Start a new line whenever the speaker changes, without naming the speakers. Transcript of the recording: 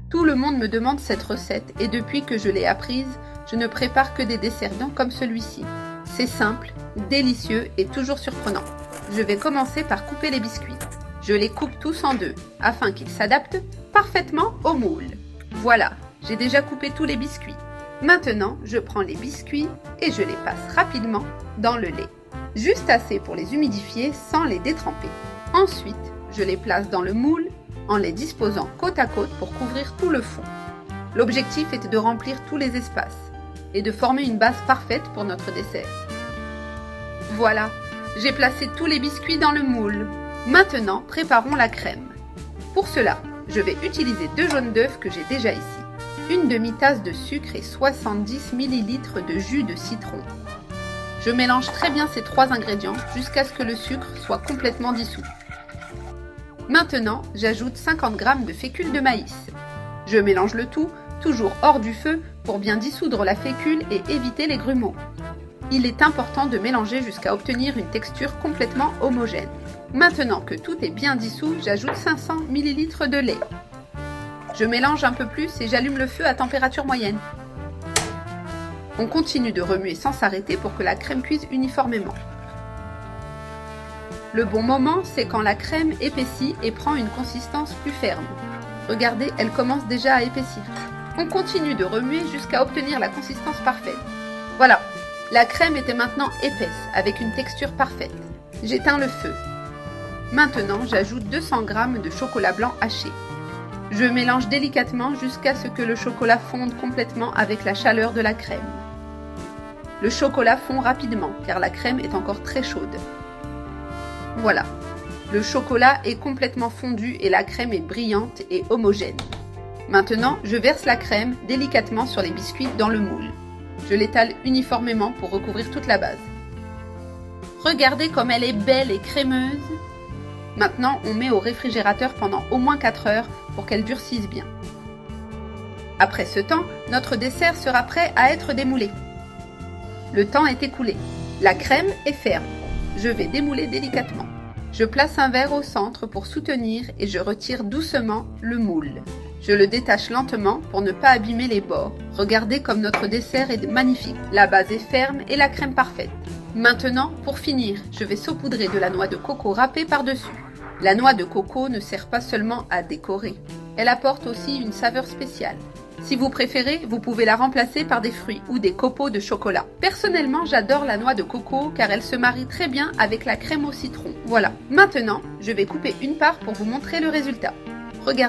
Tout le monde me demande cette recette et depuis que je l'ai apprise, je ne prépare que des desserts bien comme celui-ci. C'est simple, délicieux et toujours surprenant. Je vais commencer par couper les biscuits. Je les coupe tous en deux afin qu'ils s'adaptent parfaitement au moule. Voilà, j'ai déjà coupé tous les biscuits. Maintenant, je prends les biscuits et je les passe rapidement dans le lait. Juste assez pour les humidifier sans les détremper. Ensuite, je les place dans le moule en les disposant côte à côte pour couvrir tout le fond. L'objectif était de remplir tous les espaces et de former une base parfaite pour notre dessert. Voilà, j'ai placé tous les biscuits dans le moule. Maintenant, préparons la crème. Pour cela, je vais utiliser 2 jaunes d'œufs que j'ai déjà ici, une demi-tasse de sucre et 70 ml de jus de citron. Je mélange très bien ces 3 ingrédients jusqu'à ce que le sucre soit complètement dissous. Maintenant, j'ajoute 50 g de fécule de maïs. Je mélange le tout, toujours hors du feu, pour bien dissoudre la fécule et éviter les grumeaux. Il est important de mélanger jusqu'à obtenir une texture complètement homogène. Maintenant que tout est bien dissous, j'ajoute 500 ml de lait. Je mélange un peu plus et j'allume le feu à température moyenne. On continue de remuer sans s'arrêter pour que la crème cuise uniformément. Le bon moment, c'est quand la crème épaissit et prend une consistance plus ferme. Regardez, elle commence déjà à épaissir. On continue de remuer jusqu'à obtenir la consistance parfaite. Voilà, la crème était maintenant épaisse, avec une texture parfaite. J'éteins le feu. Maintenant, j'ajoute 200 g de chocolat blanc haché. Je mélange délicatement jusqu'à ce que le chocolat fonde complètement avec la chaleur de la crème. Le chocolat fond rapidement, car la crème est encore très chaude. Voilà, le chocolat est complètement fondu et la crème est brillante et homogène. Maintenant, je verse la crème délicatement sur les biscuits dans le moule. Je l'étale uniformément pour recouvrir toute la base. Regardez comme elle est belle et crémeuse. Maintenant, on met au réfrigérateur pendant au moins 4 heures pour qu'elle durcisse bien. Après ce temps, notre dessert sera prêt à être démoulé. Le temps est écoulé. La crème est ferme. Je vais démouler délicatement. Je place un verre au centre pour soutenir et je retire doucement le moule. Je le détache lentement pour ne pas abîmer les bords. Regardez comme notre dessert est magnifique. La base est ferme et la crème parfaite. Maintenant, pour finir, je vais saupoudrer de la noix de coco râpée par-dessus. La noix de coco ne sert pas seulement à décorer. Elle apporte aussi une saveur spéciale. Si vous préférez, vous pouvez la remplacer par des fruits ou des copeaux de chocolat. Personnellement, j'adore la noix de coco car elle se marie très bien avec la crème au citron. Voilà. Maintenant, je vais couper une part pour vous montrer le résultat. Regardez.